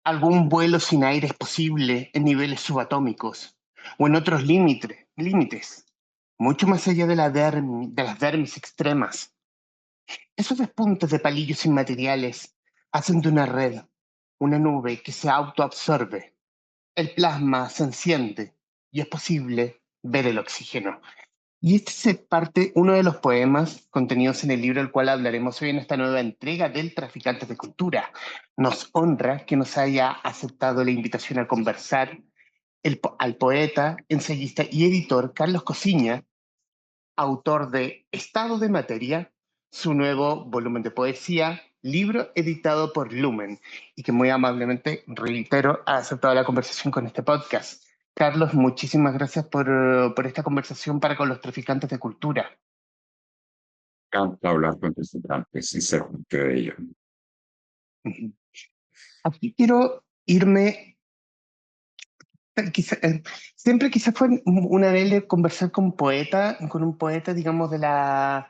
Algún vuelo sin aire es posible en niveles subatómicos o en otros límites, mucho más allá de, de las dermis extremas. Esos despuntes de palillos inmateriales hacen de una red una nube que se autoabsorbe. El plasma se enciende y es posible ver el oxígeno. Y este es uno de los poemas contenidos en el libro del cual hablaremos hoy en esta nueva entrega del Traficantes de Cultura. Nos honra que nos haya aceptado la invitación a conversar al poeta, ensayista y editor Carlos Cosiña, autor de Estado de Materia, su nuevo volumen de poesía, libro editado por Lumen, y que muy amablemente, reitero, ha aceptado la conversación con este podcast. Carlos, muchísimas gracias por esta conversación para con los traficantes de cultura. Encanta hablar con estudiantes, sinceramente de ello. Ujú. Aquí quiero irme, quizá, siempre quizás fue una de conversar con un poeta, digamos, de la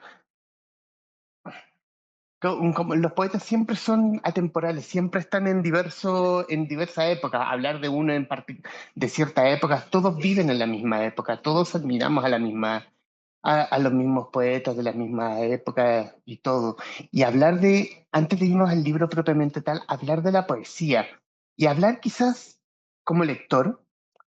como los poetas siempre son atemporales, siempre están en diversas épocas. Hablar de uno de cierta época, todos viven en la misma época, todos admiramos a los mismos poetas de la misma época y todo. Y hablar antes de irnos al libro propiamente tal, hablar de la poesía y hablar quizás como lector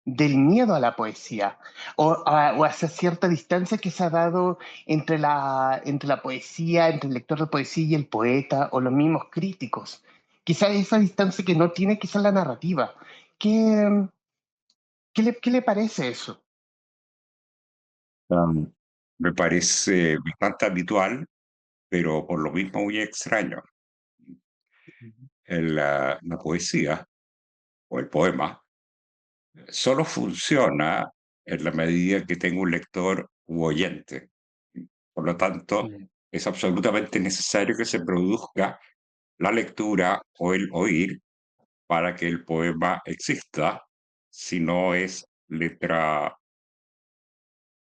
del miedo a la poesía o hacia cierta distancia que se ha dado entre la poesía, entre el lector de poesía y el poeta o los mismos críticos. Quizás esa distancia que no tiene quizás la narrativa. ¿Qué, qué le parece eso? Um, Me parece bastante habitual, pero por lo mismo muy extraño. La poesía o el poema solo funciona en la medida que tengo un lector u oyente. Por lo tanto, Mm. es absolutamente necesario que se produzca la lectura o el oír para que el poema exista, si no es letra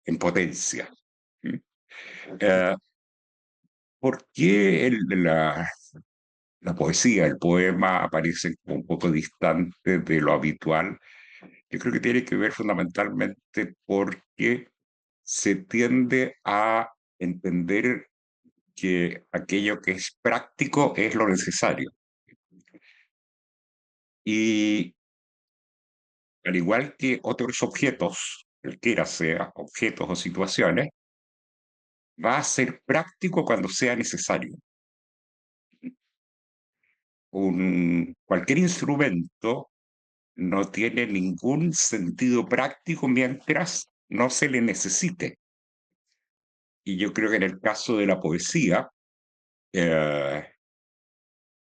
en potencia. ¿Mm? Eh, ¿Por qué la poesía, el poema aparecen como un poco distante de lo habitual? Yo creo que tiene que ver fundamentalmente porque se tiende a entender que aquello que es práctico es lo necesario. Y al igual que otros objetos, cualquiera sea objetos o situaciones, va a ser práctico cuando sea necesario. Cualquier instrumento no tiene ningún sentido práctico mientras no se le necesite. Y yo creo que en el caso de la poesía, eh,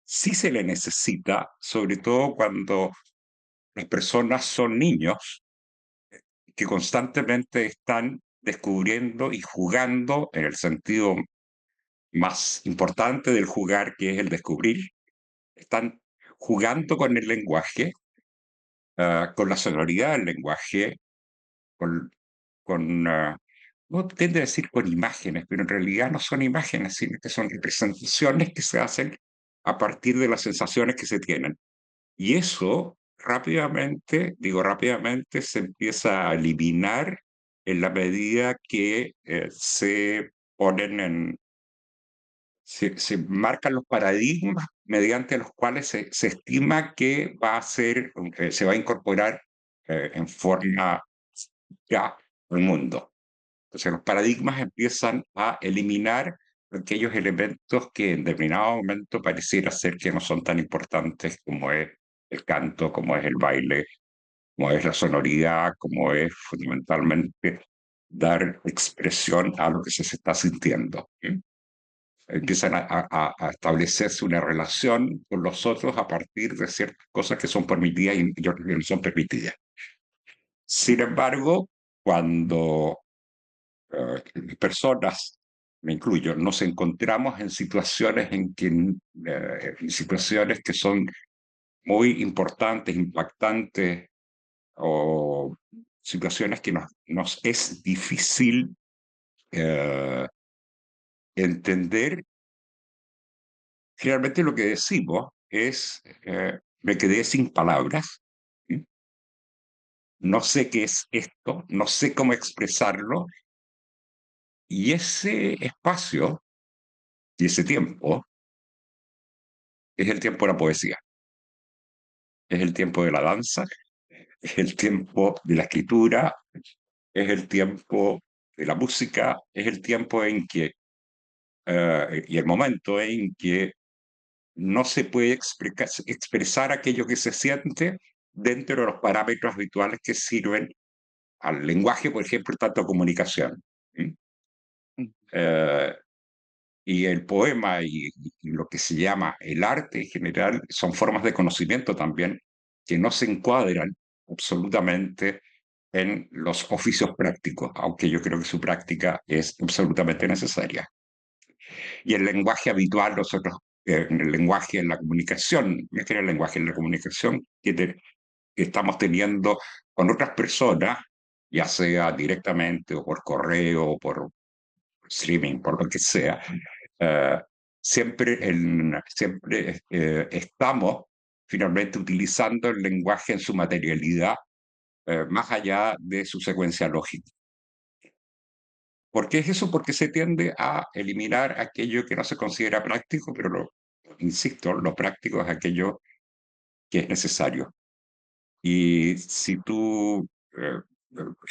sí se le necesita, sobre todo cuando las personas son niños que constantemente están descubriendo y jugando en el sentido más importante del jugar, que es el descubrir. Están jugando con el lenguaje, con la sonoridad del lenguaje, con, no tiende a decir con imágenes, pero en realidad no son imágenes, sino que son representaciones que se hacen a partir de las sensaciones que se tienen. Y eso rápidamente, digo rápidamente, se empieza a eliminar en la medida que ponen se marcan los paradigmas mediante los cuales se estima que se va a incorporar en forma ya al mundo. Entonces los paradigmas empiezan a eliminar aquellos elementos que en determinado momento pareciera ser que no son tan importantes como es el canto, como es el baile, como es la sonoridad, como es fundamentalmente dar expresión a lo que se está sintiendo. ¿Sí? Empiezan a establecerse una relación con los otros a partir de ciertas cosas que son permitidas y otras que no son permitidas. Sin embargo, cuando personas, me incluyo, nos encontramos en en situaciones que son muy importantes, impactantes, o situaciones que nos es difícil eh, entender. Realmente lo que decimos es, me quedé sin palabras. ¿Sí? No sé qué es esto, no sé cómo expresarlo, y ese espacio y ese tiempo es el tiempo de la poesía, es el tiempo de la danza, es el tiempo de la escritura, es el tiempo de la música, es el tiempo en que, y el momento en que no se puede expresar aquello que se siente dentro de los parámetros habituales que sirven al lenguaje, por ejemplo, tanto comunicación. ¿Sí? Eh, y el poema y lo que se llama el arte en general son formas de conocimiento también que no se encuadran absolutamente en los oficios prácticos, aunque yo creo que su práctica es absolutamente necesaria. Y el lenguaje habitual, nosotros, en el lenguaje, en la comunicación, es que en el lenguaje, en la comunicación que estamos teniendo con otras personas, ya sea directamente o por correo o por streaming, por lo que sea, eh, siempre estamos finalmente utilizando el lenguaje en su materialidad, más allá de su secuencia lógica. ¿Por qué es eso? Porque se tiende a eliminar aquello que no se considera práctico, pero insisto, lo práctico es aquello que es necesario. Y si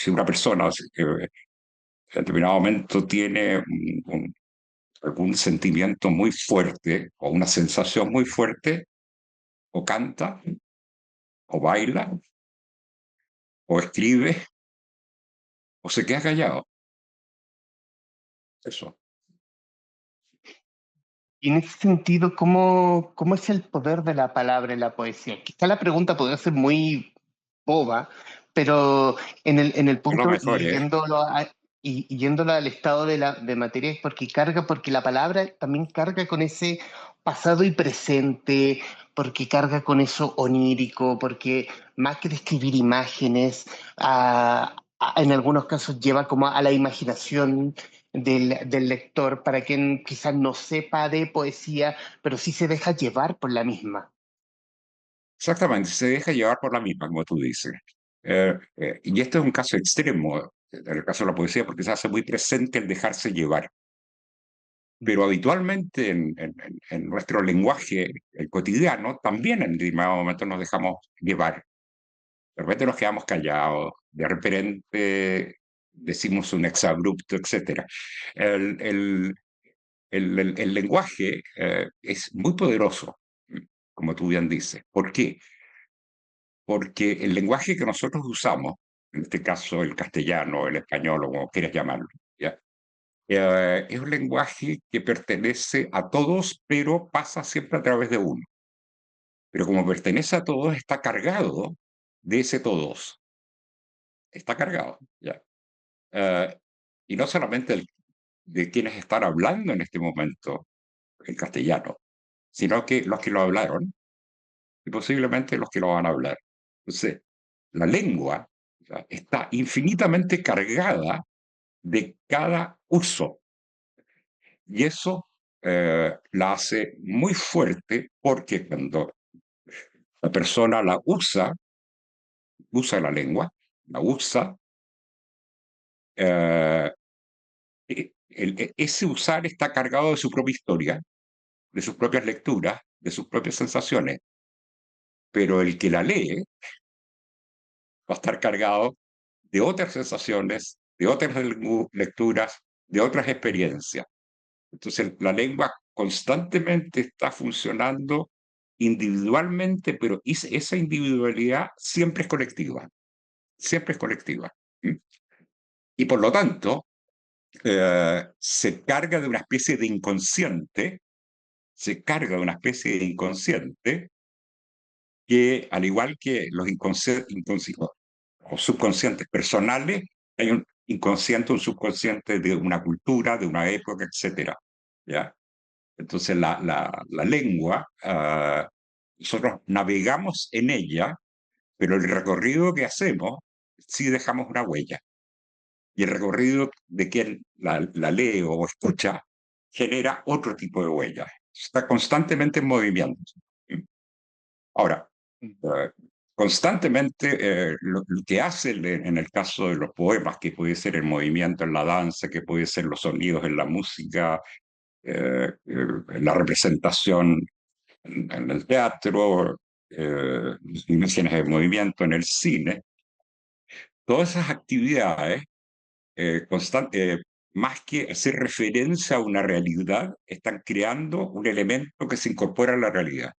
una persona en determinado momento tiene algún sentimiento muy fuerte o una sensación muy fuerte, o canta, o baila, o escribe, o se queda callado. Eso. Y en ese sentido, ¿cómo es el poder de la palabra en la poesía? Quizá la pregunta podría ser muy boba, pero en el Es lo punto, mejor, ¿eh? y yéndolo al estado de materia, es porque la palabra también carga con ese pasado y presente, porque carga con eso onírico, porque más que describir imágenes, en algunos casos lleva como a la imaginación del lector, para quien quizás no sepa de poesía, pero sí se deja llevar por la misma. Exactamente, se deja llevar por la misma, como tú dices. Y este es un caso extremo, en el caso de la poesía, porque se hace muy presente el dejarse llevar. Pero habitualmente en nuestro lenguaje el cotidiano, también en determinado momento nos dejamos llevar. De repente nos quedamos callados, de repente decimos un exabrupto, etc. El, el, el lenguaje es muy poderoso, como tú bien dices. ¿Por qué? Porque el lenguaje que nosotros usamos, en este caso el castellano, el español, o como quieras llamarlo, ¿ya? Es un lenguaje que pertenece a todos, pero pasa siempre a través de uno. Pero como pertenece a todos, está cargado de ese todos. Está cargado, ¿ya? Eh, y no solamente de quienes están hablando en este momento el castellano, sino que los que lo hablaron y posiblemente los que lo van a hablar. Entonces, la lengua, ¿ya?, está infinitamente cargada de cada uso, y eso la hace muy fuerte porque cuando la persona usa la lengua, la usa, eh, ese usar está cargado de su propia historia, de sus propias lecturas, de sus propias sensaciones, pero el que la lee va a estar cargado de otras sensaciones, de otras lecturas, de otras experiencias. Entonces, la lengua constantemente está funcionando individualmente, pero esa individualidad siempre es colectiva, siempre es colectiva. ¿Mm? Y por lo tanto, se carga de una especie de inconsciente, se carga de una especie de inconsciente que, al igual que los o subconscientes personales, hay un inconsciente, un subconsciente de una cultura, de una época, etcétera. ¿Ya? Entonces, la lengua, nosotros navegamos en ella, pero el recorrido que hacemos sí dejamos una huella. Y el recorrido de quien la lee o escucha genera otro tipo de huella. Está constantemente en movimiento. Ahora, Eh, constantemente lo que hace en el caso de los poemas, que puede ser el movimiento en la danza, que puede ser los sonidos en la música, la representación en el teatro, imágenes de movimiento en el cine, todas esas actividades, más que hacer referencia a una realidad, están creando un elemento que se incorpora a la realidad.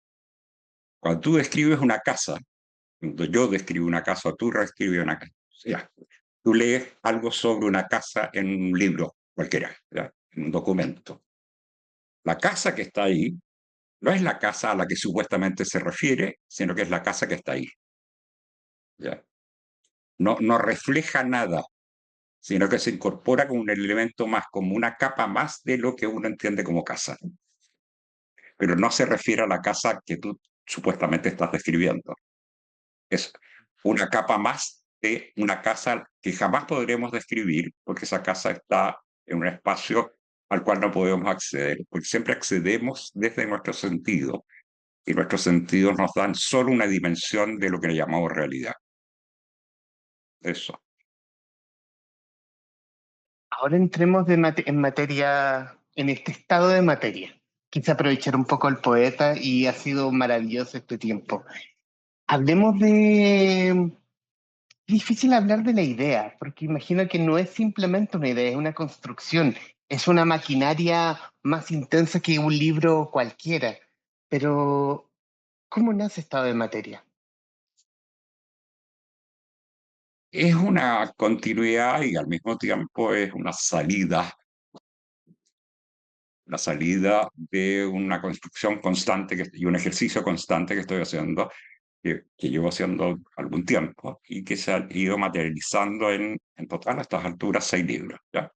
Cuando tú describes una casa, cuando yo describo una casa o tú describes una casa, ya, tú lees algo sobre una casa en un libro cualquiera, ya, en un documento. La casa que está ahí no es la casa a la que supuestamente se refiere, sino que es la casa que está ahí. ¿Ya? No, no refleja nada, sino que se incorpora como un elemento más, como una capa más de lo que uno entiende como casa. Pero no se refiere a la casa que tú supuestamente estás describiendo. Es una capa más de una casa que jamás podremos describir, porque esa casa está en un espacio al cual no podemos acceder, porque siempre accedemos desde nuestro sentido, y nuestros sentidos nos dan solo una dimensión de lo que le llamamos realidad. Eso. Ahora entremos en materia, en este estado de materia. Quise aprovechar un poco al poeta y ha sido maravilloso este tiempo. Hablemos de... Difícil hablar de la idea, porque imagino que no es simplemente una idea, es una construcción, es una maquinaria más intensa que un libro cualquiera. Pero, ¿cómo nace estado de materia? Es una continuidad y al mismo tiempo es una salida de una construcción constante y un ejercicio constante que estoy haciendo, que llevo haciendo algún tiempo y que se ha ido materializando en total a estas alturas 6 libros. ¿Ya?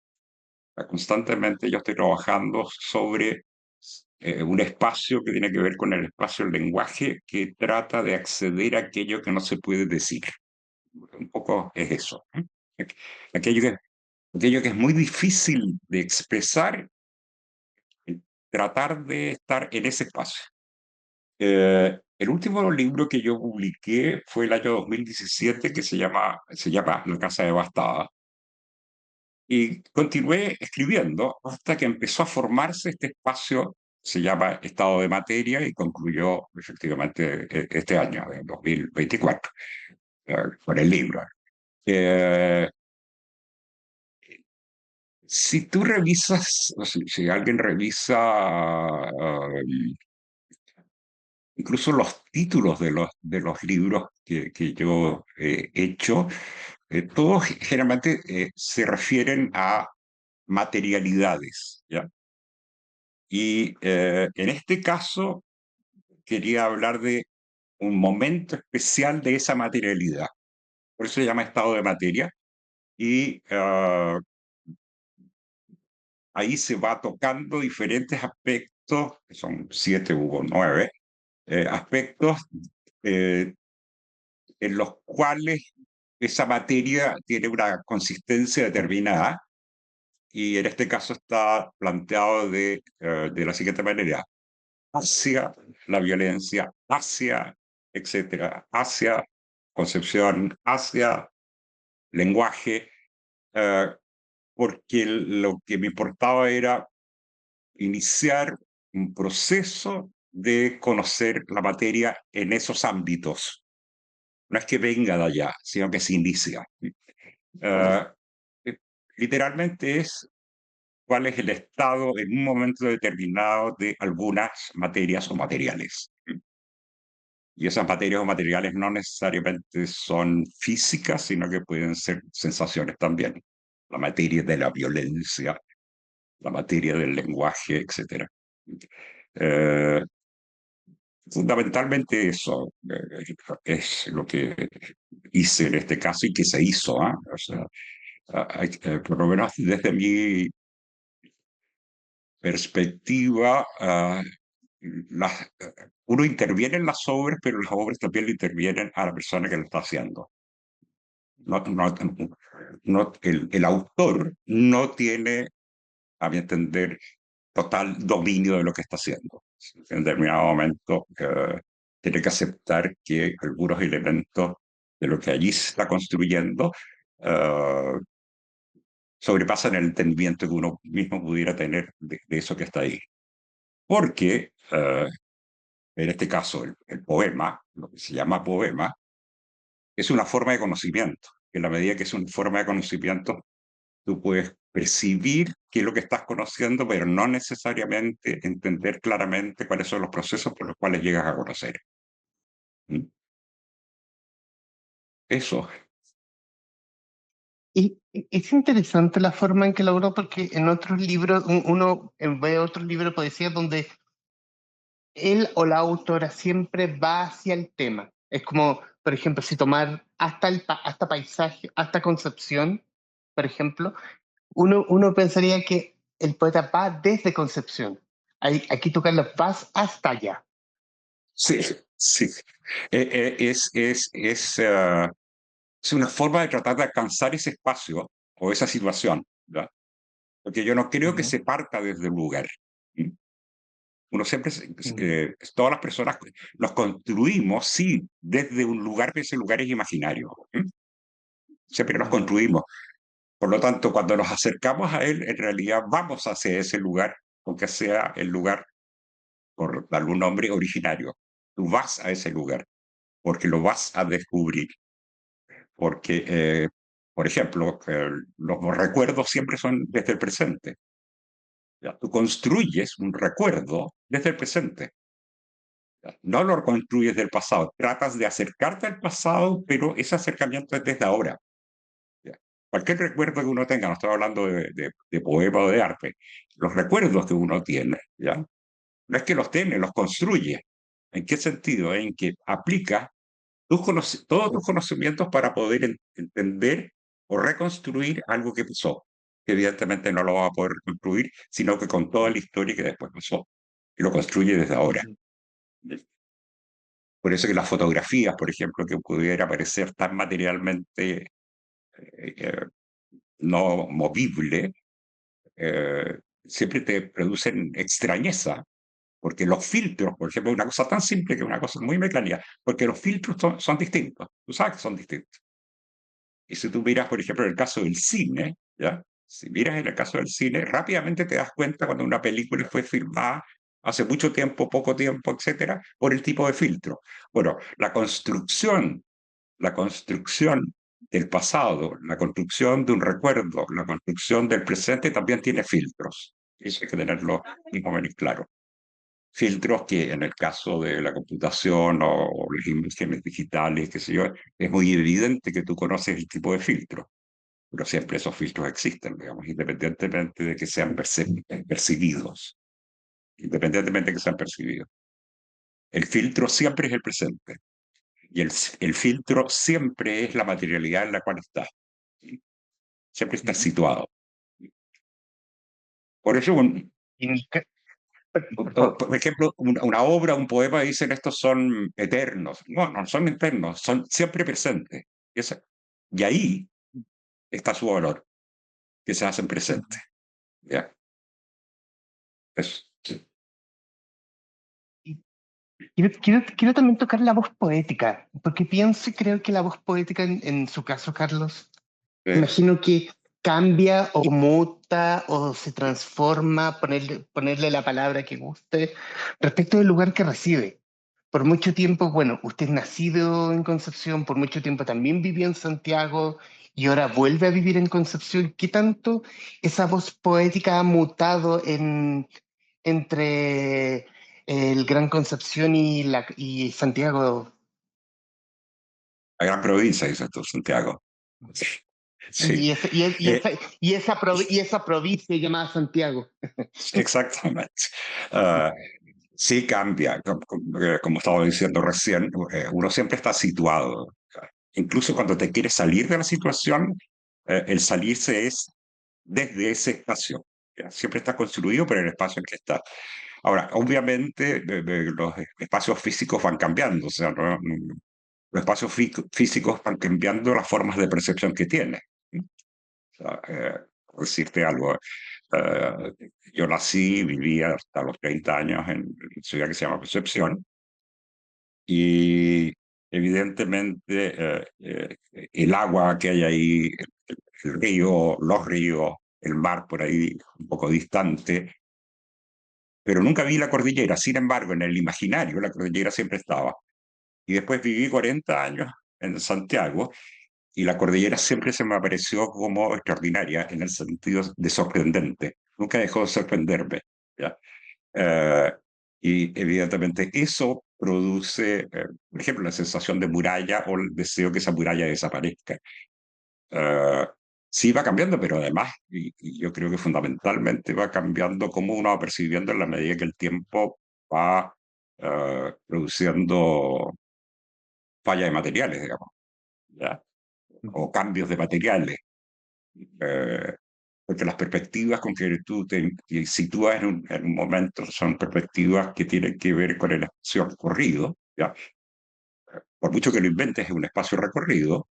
Constantemente yo estoy trabajando sobre un espacio que tiene que ver con el espacio del lenguaje que trata de acceder a aquello que no se puede decir. Un poco es eso. Aquello que, aquello que es muy difícil de expresar, tratar de estar en ese espacio. El último libro que yo publiqué fue el año 2017, que se llama La Casa Devastada. Y continué escribiendo hasta que empezó a formarse este espacio, se llama Estado de Materia, y concluyó efectivamente este año, en 2024, con el libro. Eh, si tú revisas, o si alguien revisa incluso los títulos de los libros que yo he hecho, todos generalmente se refieren a materialidades, ¿ya? Y en este caso quería hablar de un momento especial de esa materialidad. Por eso se llama estado de materia. Y ahí se va tocando diferentes aspectos, que son 7 u 9, aspectos eh, en los cuales esa materia tiene una consistencia determinada, y en este caso está planteado de la siguiente manera: hacia la violencia, hacia, etcétera, hacia concepción, hacia lenguaje, eh, porque lo que me importaba era iniciar un proceso de conocer la materia en esos ámbitos. No es que venga de allá, sino que se inicia. Eh, eh, Literalmente es cuál es el estado en un momento determinado de algunas materias o materiales. Y esas materias o materiales no necesariamente son físicas, sino que pueden ser sensaciones también. La materia de la violencia, la materia del lenguaje, etc. Eh, Fundamentalmente eso es lo que hice en este caso y que se hizo. ¿Ah? O sea, por lo menos desde mi perspectiva, uno interviene en las obras, pero las obras también le intervienen a la persona que lo está haciendo. No, no, el autor no tiene, a mi entender, total dominio de lo que está haciendo. En determinado momento tiene que aceptar que algunos elementos de lo que allí se está construyendo uh, sobrepasan el entendimiento que uno mismo pudiera tener de eso que está ahí. Porque, en este caso, el poema, lo que se llama poema, es una forma de conocimiento. En la medida que es una forma de conocimiento, tú puedes percibir qué es lo que estás conociendo, pero no necesariamente entender claramente cuáles son los procesos por los cuales llegas a conocer. ¿Mm? Eso. Y es interesante la forma en que logró, porque en otros libros, uno ve otros libros de poesía donde él o la autora siempre va hacia el tema. Es como, por ejemplo, si tomar hasta paisaje, hasta Concepción, por ejemplo, uno pensaría que el poeta va desde Concepción. Aquí tú, Carlos, vas hasta allá. Sí, sí. Es una forma de tratar de alcanzar ese espacio o esa situación, ¿verdad? Porque yo no creo que Ujú, se parta desde un lugar. ¿Mm? Uno siempre, ujú, todas las personas nos construimos, sí, desde un lugar, pero ese lugar es imaginario. ¿Mm? Siempre nos ujú, construimos. Por lo tanto, cuando nos acercamos a él, en realidad vamos hacia ese lugar, aunque sea el lugar, por algún nombre, originario. Tú vas a ese lugar porque lo vas a descubrir. Porque, por ejemplo, los recuerdos siempre son desde el presente. ¿Ya? Tú construyes un recuerdo desde el presente. ¿Ya? No lo construyes del pasado. Tratas de acercarte al pasado, pero ese acercamiento es desde ahora. ¿Ya? Cualquier recuerdo que uno tenga, no estoy hablando de poema o de arte, los recuerdos que uno tiene, ¿ya? No es que los tiene, los construye. ¿En qué sentido? En que aplica todos tus conocimientos para poder entender o reconstruir algo que pasó, que evidentemente no lo vas a poder reconstruir, sino que con toda la historia que después pasó, y lo construye desde ahora. ujú, Por eso que las fotografías, por ejemplo, que pudiera parecer tan materialmente eh, no movible, siempre te producen extrañeza, porque los filtros, por ejemplo, una cosa tan simple que una cosa muy mecánica, porque los filtros son distintos, tú sabes que son distintos. Y si tú miras, por ejemplo, en el caso del cine, ¿ya? Si miras en el caso del cine, rápidamente te das cuenta cuando una película fue filmada hace mucho tiempo, poco tiempo, etcétera, por el tipo de filtro. Bueno, la construcción del pasado, la construcción de un recuerdo, la construcción del presente también tiene filtros. Eso hay que tenerlo más o menos claro. Filtros que en el caso de la computación o las imágenes digitales, qué sé yo, es muy evidente que tú conoces el tipo de filtro, pero siempre esos filtros existen, digamos, independientemente de que sean percibidos, independientemente de que sean percibidos. El filtro siempre es el presente y el filtro siempre es la materialidad en la cual está, ¿sí? Siempre está ujú. situado. Por eso, Y por favor. por ejemplo, una obra, un poema dicen estos son eternos. No, no son eternos, son siempre presentes. Y ahí está su valor, que se hacen presentes. ¿Ya? Sí. Y quiero también tocar la voz poética, porque pienso y creo que la voz poética, en su caso, Carlos, imagino que cambia o muta o se transforma, ponerle la palabra que guste, respecto del lugar que recibe. Por mucho tiempo, bueno, usted es nacido en Concepción, por mucho tiempo también vivió en Santiago y ahora vuelve a vivir en Concepción. ¿Qué tanto esa voz poética ha mutado entre el Gran Concepción y Santiago? La gran provincia, dices tú, Santiago. Sí, Y esa, y, y eh, esa, y esa provincia llamada Santiago. exactamente. Ah, sí cambia, como estaba diciendo recién, uno siempre está situado. Incluso cuando te quieres salir de la situación, el salirse es desde ese espacio. ¿Ya? Siempre está construido por el espacio en que está. Ahora, obviamente, los espacios físicos van cambiando, o sea, los espacios físicos van cambiando las formas de percepción que tiene. O sea, por decirte algo, eh, yo nací, viví hasta los 30 años en una ciudad que se llama Concepción, Y evidentemente el agua que hay ahí, el río, los ríos, el mar por ahí un poco distante, pero nunca vi la cordillera. Sin embargo, en el imaginario la cordillera siempre estaba. Y después viví 40 años en Santiago y la cordillera siempre se me apareció como extraordinaria en el sentido de sorprendente. Nunca dejó de sorprenderme. ¿Ya? Eh, y evidentemente eso produce, por ejemplo, la sensación de muralla o el deseo que esa muralla desaparezca. Eh, sí va cambiando, pero además, y yo creo que fundamentalmente va cambiando cómo uno va percibiendo en la medida que el tiempo va produciendo falla de materiales, digamos, ¿ya? O cambios de materiales. eh, Porque las perspectivas con que tú te sitúas en un momento son perspectivas que tienen que ver con el espacio recorrido, ¿ya? Por mucho que lo inventes, es un espacio recorrido,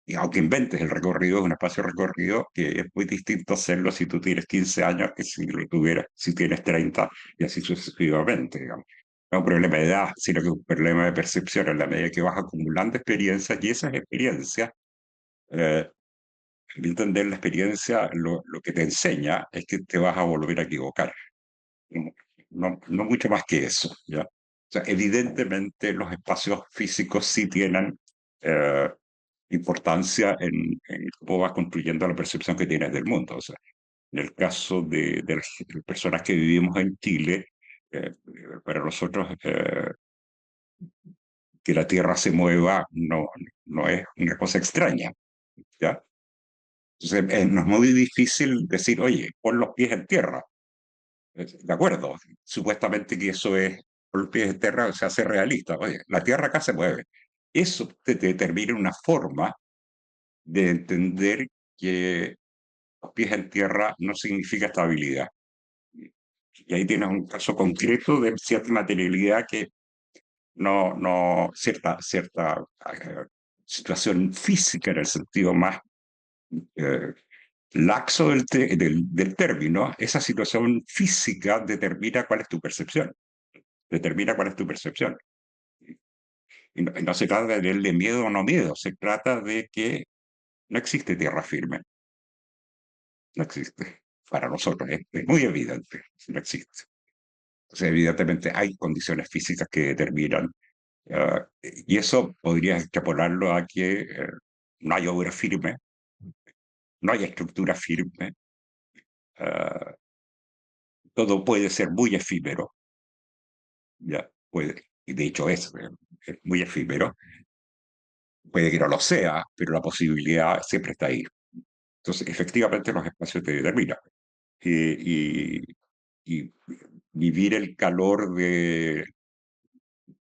y aunque inventes el recorrido, es un espacio recorrido que es muy distinto hacerlo si tú tienes 15 años que si lo tuvieras, si tienes 30 y así sucesivamente, digamos. No es un problema de edad, sino que es un problema de percepción en la medida que vas acumulando experiencias y esas experiencias eh, entender la experiencia, lo que te enseña es que te vas a volver a equivocar. No, no mucho más que eso, ¿ya? O sea, evidentemente los espacios físicos sí tienen eh, importancia en cómo vas construyendo la percepción que tienes del mundo. O sea, en el caso de las personas que vivimos en Chile, para nosotros que la Tierra se mueva no es una cosa extraña, ¿ya? Entonces, nos es muy difícil decir, oye, pon los pies en tierra. De acuerdo, supuestamente que eso es, pon los pies en tierra, se hace realista. Oye, la tierra acá se mueve. Eso te determina una forma de entender que los pies en tierra no significa estabilidad. Y ahí tienes un caso concreto de cierta materialidad que cierta situación física en el sentido más eh, laxo del término, esa situación física determina cuál es tu percepción. Determina cuál es tu percepción. Y no se trata de tenerle miedo o no miedo, se trata de que no existe tierra firme. No existe. Para nosotros es muy evidente, no existe. O sea, evidentemente hay condiciones físicas que determinan, y eso podría extrapolarlo a que no hay obra firme, no hay estructura firme, uh, todo puede ser muy efímero, ya puede, y de hecho es muy efímero, puede que no lo sea, pero la posibilidad siempre está ahí. Entonces, efectivamente, los espacios te determinan. Y, y vivir el calor de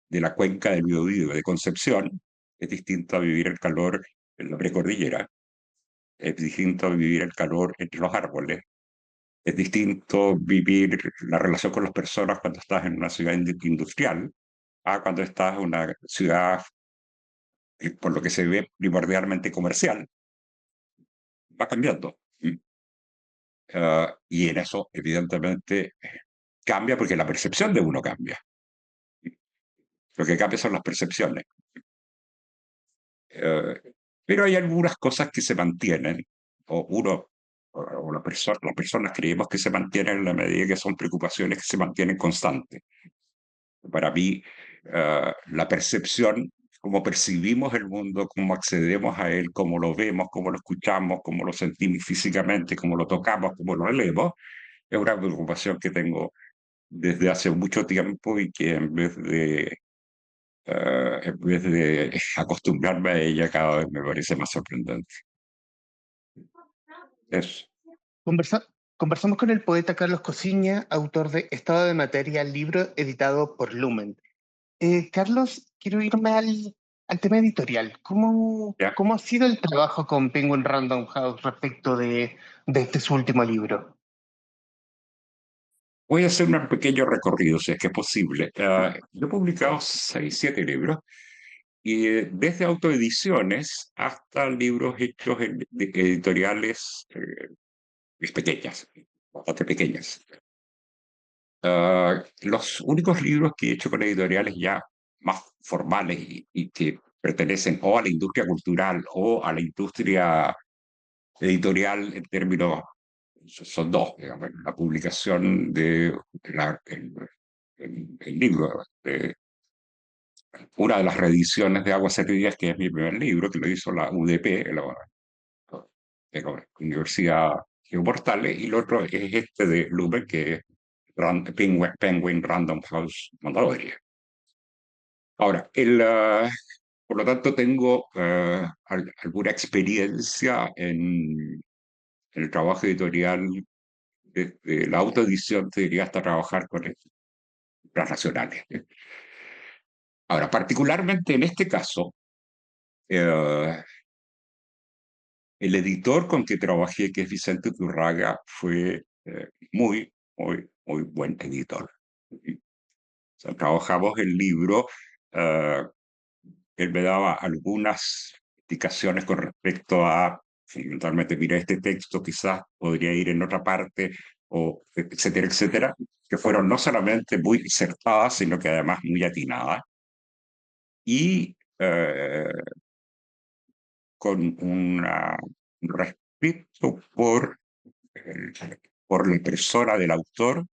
la cuenca del Biobío de Concepción es distinto a vivir el calor en la precordillera, es distinto a vivir el calor entre los árboles, es distinto vivir la relación con las personas cuando estás en una ciudad industrial a cuando estás en una ciudad por lo que se ve primordialmente comercial, va cambiando. Y en eso, evidentemente, cambia porque la percepción de uno cambia. Lo que cambia son las percepciones. Eh, pero hay algunas cosas que se mantienen, o uno, o las personas creemos que se mantienen en la medida que son preocupaciones que se mantienen constantes. Para mí, la percepción, cómo percibimos el mundo, cómo accedemos a él, cómo lo vemos, cómo lo escuchamos, cómo lo sentimos físicamente, cómo lo tocamos, cómo lo leemos, es una preocupación que tengo desde hace mucho tiempo y que en vez de acostumbrarme a ella, cada vez me parece más sorprendente. Eso. Conversa- Conversamos con el poeta Carlos Cosiña, autor de Estado de Materia, libro editado por Lumen. Carlos, quiero irme al tema editorial. ¿Ya? ¿Cómo ha sido el trabajo con Penguin Random House respecto de este su último libro? Voy a hacer un pequeño recorrido, si es que es posible. Yo he publicado 6, 7 libros, y desde autoediciones hasta libros hechos en editoriales pequeñas, bastante pequeñas. Los únicos libros que he hecho con editoriales ya más formales y que pertenecen o a la industria cultural o a la industria editorial en términos, son dos, digamos, la publicación de el libro, de una de las reediciones de Aguas Servidas, que es mi primer libro, que lo hizo la UDP, la Universidad de Portales, y el otro es este de Lumen, que es Penguin Random House Montevideo. Ahora, por lo tanto, tengo alguna experiencia en el trabajo editorial, desde la autoedición, te diría, hasta trabajar con transnacionales. Ahora, particularmente en este caso, eh, el editor con que trabajé, que es Vicente Turraga, fue muy buen editor. O sea, trabajamos el libro, eh, él me daba algunas indicaciones con respecto a, fundamentalmente, mira, este texto quizás podría ir en otra parte, o etcétera, etcétera, que fueron no solamente muy acertadas, sino que además muy atinadas, y con un respeto el- por la persona del autor,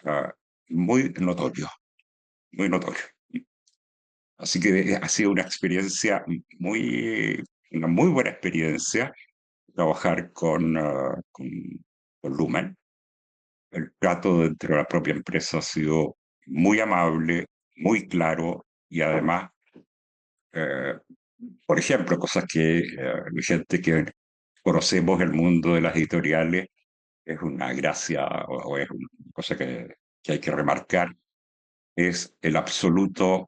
ah, muy notorio, muy notorio. Así que ha sido una experiencia una muy buena experiencia trabajar con Lumen. El trato dentro de la propia empresa ha sido muy amable, muy claro y además, eh, por ejemplo, cosas que la gente que conocemos el mundo de las editoriales es una gracia o es una cosa que hay que remarcar, es el absoluta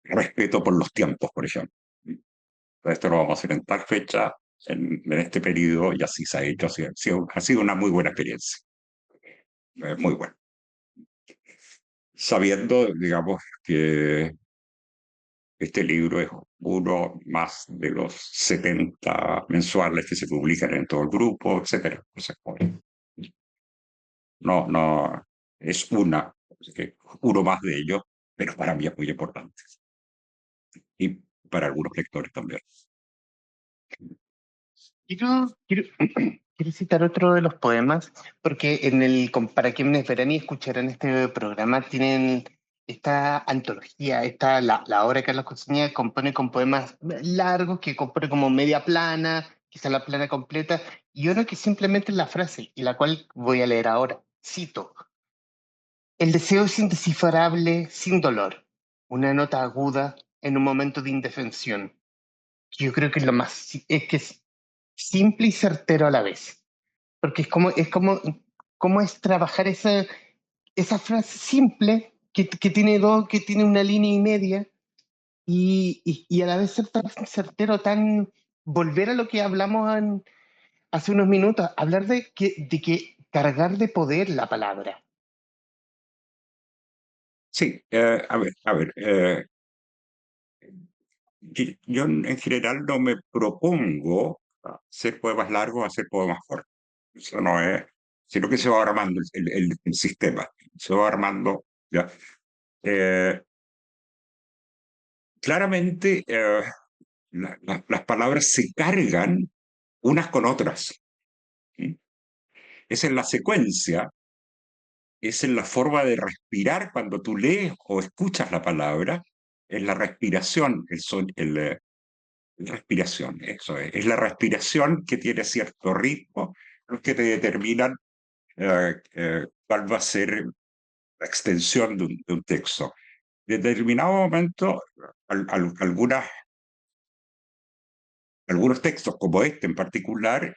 respeto por los tiempos, por ejemplo. Esto lo vamos a hacer en tal fecha, en este periodo, y así se ha hecho. Ha sido una muy buena experiencia, muy buena. Sabiendo, digamos, que este libro es uno más de los 70 mensuales que se publican en todo el grupo, etcétera. O sea, no, es así que uno más de ellos, pero para mí es muy importante. Y para algunos lectores también. Quiero, quiero citar otro de los poemas, porque para quienes verán y escucharán este programa, tienen esta antología, la obra de Carlos Costañeda compone con poemas largos, que compone como media plana, quizá la plana completa, y uno que simplemente es la frase, y la cual voy a leer ahora. Cito: el deseo es indescifrable sin dolor, una nota aguda en un momento de indefensión. Yo creo que es que es simple y certero a la vez, porque cómo es trabajar esa frase simple que tiene que tiene una línea y media, y a la vez ser tan certero, volver a lo que hablamos hace unos minutos, hablar de que cargar de poder la palabra. Sí, a ver, yo en general no me propongo hacer poemas largos, hacer poemas cortos. Eso no es, sino que se va armando el sistema, se va armando. ¿Ya? Eh, Claramente, las palabras se cargan unas con otras. ¿Sí? Es en la secuencia, es en la forma de respirar cuando tú lees o escuchas la palabra, es la respiración, la respiración, eso es la respiración que tiene cierto ritmo, los que te determinan cuál va a ser la extensión de un texto. En determinado momento, algunos textos, como este en particular,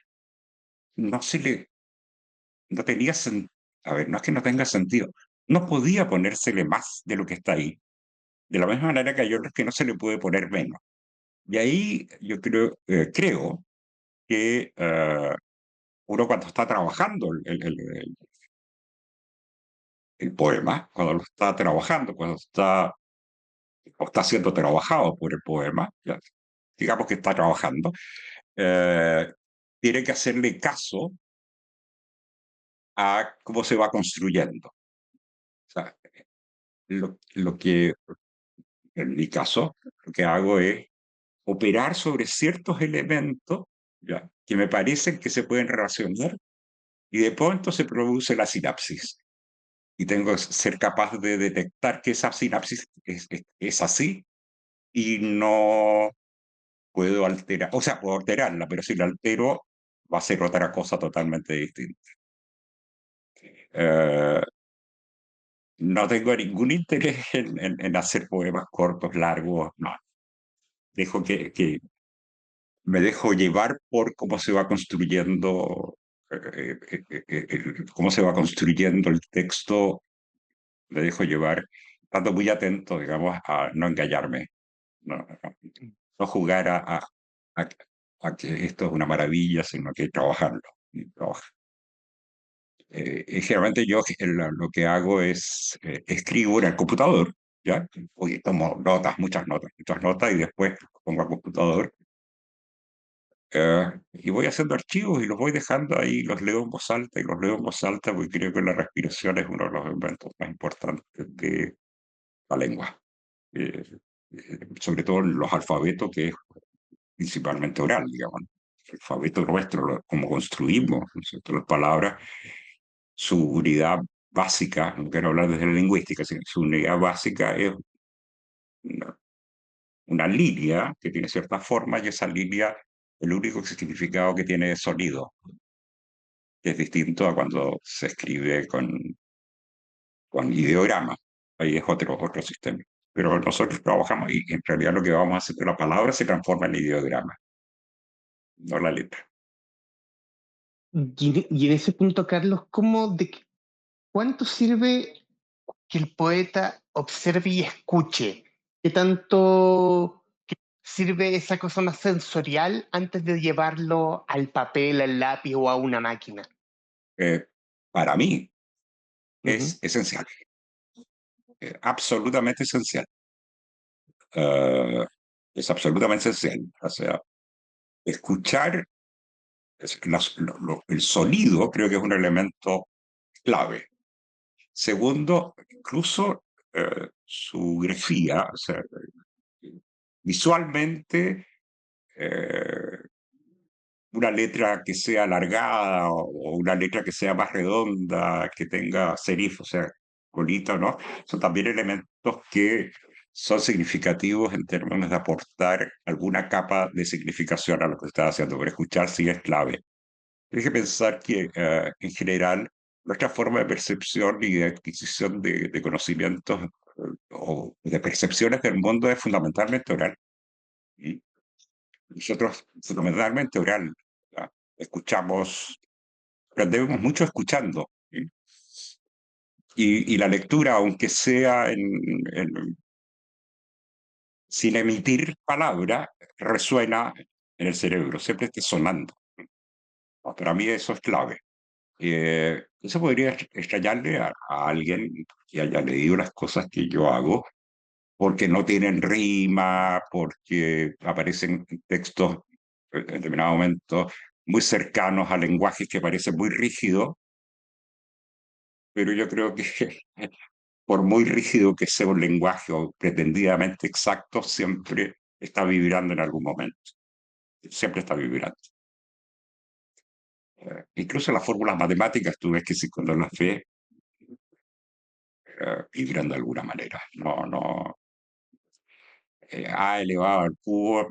no se le, no tenía sentido. A ver, no es que no tenga sentido, no podía ponérsele más de lo que está ahí. De la misma manera que hay otros que no se le puede poner menos. Y ahí yo creo que uno cuando está trabajando el poema, cuando lo está trabajando, cuando está, o está siendo trabajado por el poema, ya, digamos que está trabajando, eh, tiene que hacerle caso a cómo se va construyendo. O sea, lo que, en mi caso, lo que hago es operar sobre ciertos elementos, ¿ya?, que me parecen que se pueden relacionar, y de pronto se produce la sinapsis. Y tengo que ser capaz de detectar que esa sinapsis es así, y no puedo alterar, o sea, puedo alterarla, pero si la altero va a ser otra cosa totalmente distinta. Eh, no tengo ningún interés en hacer poemas cortos, largos, no. Me dejo llevar por cómo se va construyendo, cómo se va construyendo el texto. Me dejo llevar, estando muy atento, digamos, a no engañarme, no jugar a, a que esto es una maravilla, sino que trabajarlo. Y generalmente yo lo que hago es escribo en el computador, ¿ya? Hoy tomo notas, muchas notas, y después pongo al computador, y voy haciendo archivos y los voy dejando ahí, los leo en voz alta y los leo en voz alta, porque creo que la respiración es uno de los inventos más importantes de la lengua. Eh, Sobre todo en los alfabetos, que es principalmente oral, digamos. El alfabeto nuestro, como construimos, ¿no es cierto?, las palabras, su unidad básica, no quiero hablar desde la lingüística, sino su unidad básica es una, una línea que tiene cierta forma, y esa línea, el único significado que tiene es sonido, que es distinto a cuando se escribe con ideograma. Ahí es otro sistema. Pero nosotros trabajamos y en realidad lo que vamos a hacer es que la palabra se transforma en ideograma, no la letra. Y en ese punto, Carlos, ¿cuánto sirve que el poeta observe y escuche? ¿Qué tanto sirve esa cosa más sensorial antes de llevarlo al papel, al lápiz o a una máquina? Eh, para mí Ujú. es esencial, absolutamente esencial. Eh, es absolutamente esencial. O sea, escuchar, el sonido creo que es un elemento clave. Segundo, incluso su grafía, o sea, visualmente, eh, una letra que sea alargada o una letra que sea más redonda, que tenga serif, o sea, colita, ¿no? Son también elementos que son significativos en términos de aportar alguna capa de significación a lo que está haciendo, pero escuchar sí es clave. Hay que pensar que, en general, nuestra forma de percepción y de adquisición de conocimientos, o de percepciones del mundo, es fundamentalmente oral. Y nosotros, fundamentalmente oral, ¿ya? Escuchamos, aprendemos mucho escuchando. ¿Sí? Y la lectura, aunque sea sin emitir palabra, resuena en el cerebro, siempre está sonando. Para mí eso es clave. Eso podría extrañarle a alguien que haya leído las cosas que yo hago, porque no tienen rima, porque aparecen textos en determinado momento muy cercanos a lenguajes que parecen muy rígidos, pero yo creo que por muy rígido que sea un lenguaje o pretendidamente exacto, siempre está vibrando en algún momento, siempre está vibrando. Incluso las fórmulas matemáticas, tú ves que si cuando las ves, vibran de alguna manera. No, A elevado al cubo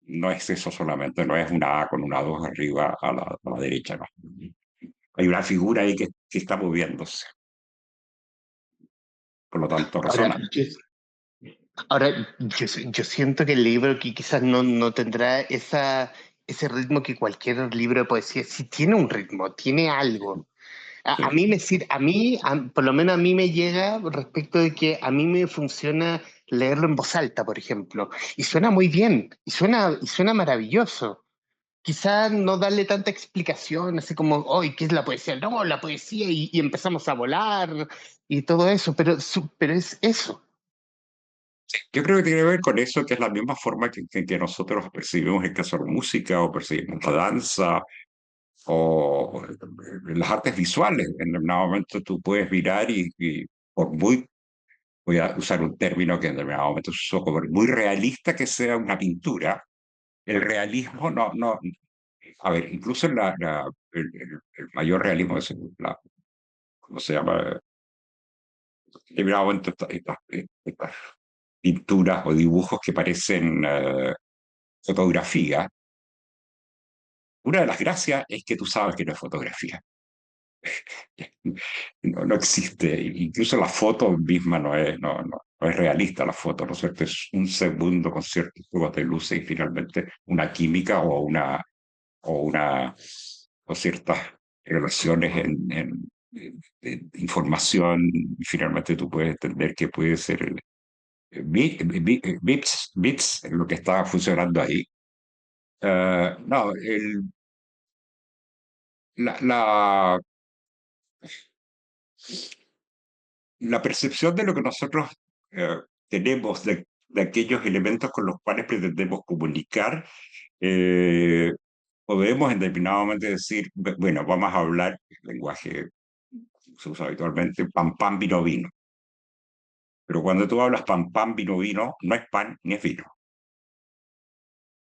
no es eso solamente, no es una A con una 2 arriba a la derecha, no. Hay una figura ahí que está moviéndose, por lo tanto Ahora, resona. yo siento que el libro que quizás no tendrá ese ritmo que cualquier libro de poesía, sí tiene un ritmo, tiene algo. A Sí. mí me sirve, por lo menos a mí me llega respecto de que a mí me funciona leerlo en voz alta, por ejemplo, y suena muy bien, y suena maravilloso. Quizás no darle tanta explicación, así como, hoy, ¿qué es la poesía? No, la poesía, y empezamos a volar y todo eso, pero es eso. Yo creo que tiene que ver con eso, que es la misma forma que nosotros percibimos el caso de la música, o percibimos la danza, o las artes visuales. En determinado momento tú puedes mirar y por muy voy a usar un término que en determinado momento se usó como muy realista, que sea una pintura. El realismo no, a ver, incluso el mayor realismo es ¿cómo se llama? En determinado momento estas pinturas o dibujos que parecen fotografía. Una de las gracias es que tú sabes que no es fotografía. No existe, incluso la foto misma no es realista la foto, ¿no es cierto? Es un segundo con ciertos juegos de luces y finalmente una química o una o ciertas relaciones en información, y finalmente tú puedes entender que puede ser bits en lo que está funcionando ahí. No, la, la, la percepción de lo que nosotros tenemos de aquellos elementos con los cuales pretendemos comunicar, eh, podemos en determinado momento decir, bueno, vamos a hablar el lenguaje que se usa habitualmente, pan, pan, vino, vino. Pero cuando tú hablas pan, pan, vino, vino, no es pan ni es vino.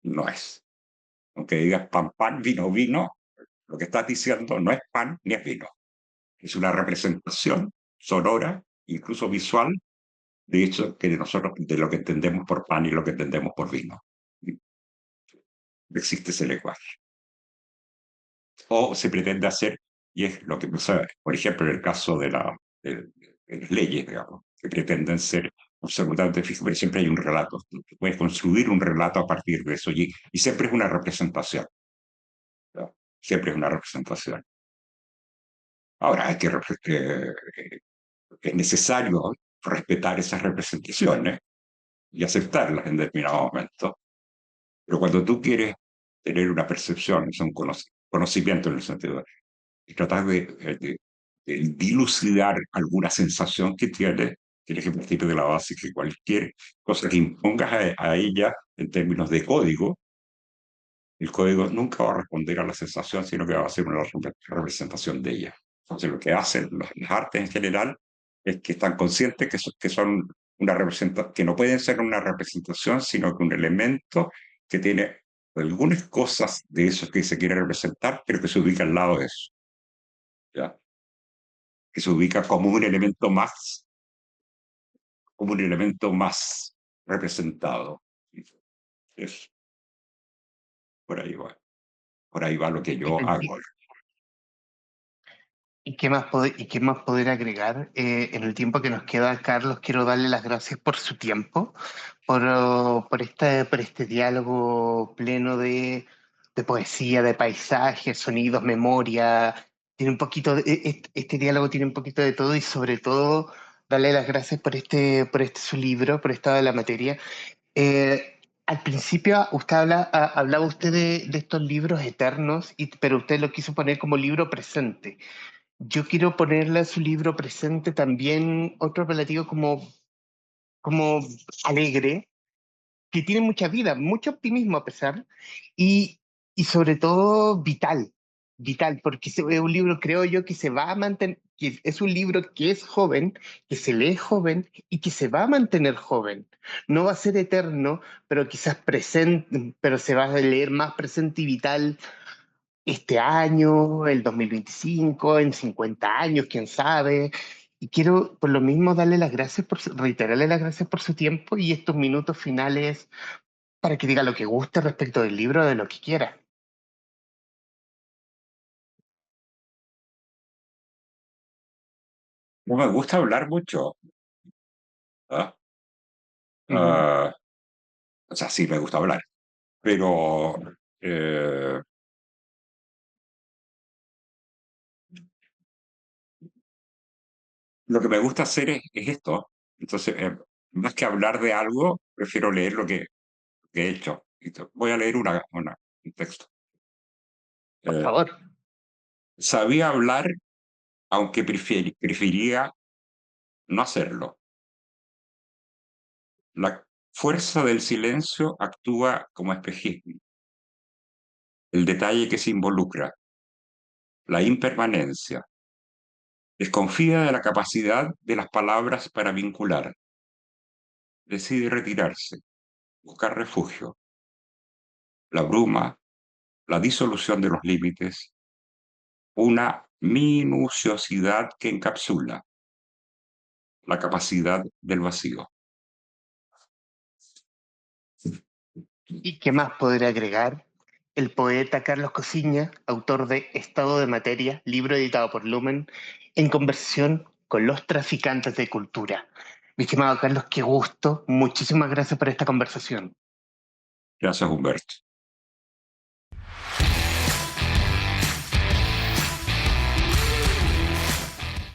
No es. Aunque digas pan, pan, vino, vino, lo que estás diciendo no es pan ni es vino. Es una representación sonora, incluso visual, de hecho, que de nosotros, de lo que entendemos por pan y lo que entendemos por vino. Existe ese lenguaje. O se pretende hacer, y es lo que pasa, por ejemplo, en el caso de las leyes, digamos, que pretenden ser absolutamente fijas, pero siempre hay un relato. Tú puedes construir un relato a partir de eso, y siempre es una representación. ¿No? Siempre es una representación. Ahora, es necesario respetar esas representaciones y aceptarlas en determinado momento. Pero cuando tú quieres tener una percepción, es un conocimiento en el sentido y tratar de dilucidar alguna sensación que tienes que partir de la base que cualquier cosa que impongas a ella en términos de código, el código nunca va a responder a la sensación, sino que va a ser una representación de ella. Entonces, lo que hacen las artes en general es que están conscientes que son una representación, que no pueden ser una representación, sino que un elemento que tiene algunas cosas de eso que se quiere representar, pero que se ubica al lado de eso. ¿Ya? Que se ubica como un elemento más representado. Es, por ahí va. Por ahí va lo que yo hago. Y qué más poder agregar? En el tiempo que nos queda, Carlos, quiero darle las gracias por su tiempo, por este diálogo pleno de poesía, de paisajes, sonidos, memoria. Tiene un poquito este diálogo tiene un poquito de todo y sobre todo darle las gracias por este su libro, por estado de la materia. Al principio hablaba usted de estos libros eternos, pero usted lo quiso poner como libro presente. Yo quiero ponerle a su libro presente también otro apelativo como alegre, que tiene mucha vida, mucho optimismo a pesar, y, y sobre todo vital, vital, porque es un libro, creo yo, que se va a mantener, que es un libro que es joven, que se lee joven y que se va a mantener joven. No va a ser eterno, pero quizás presente, pero se va a leer más presente y vital este año, el 2025, en 50 años, quién sabe. Y quiero por lo mismo darle las gracias reiterarle las gracias por su tiempo y estos minutos finales para que diga lo que guste respecto del libro, de lo que quiera. No me gusta hablar mucho. ¿Ah? Ujú. Ah, o sea, sí me gusta hablar, pero eh, lo que me gusta hacer es esto. Entonces, más que hablar de algo, prefiero leer que he hecho. Voy a leer un texto. Por Eh, favor. Sabía hablar, aunque prefería no hacerlo. La fuerza del silencio actúa como espejismo. El detalle que se involucra, la impermanencia, desconfía de la capacidad de las palabras para vincular. decide retirarse, buscar refugio. La bruma, la disolución de los límites, una minuciosidad que encapsula la capacidad del vacío. ¿Y qué más podré agregar? El poeta Carlos Cosiña, autor de Estado de Materia, libro editado por Lumen, en conversación con los traficantes de cultura. Mi estimado Carlos, qué gusto. Muchísimas gracias por esta conversación. Gracias, Humberto.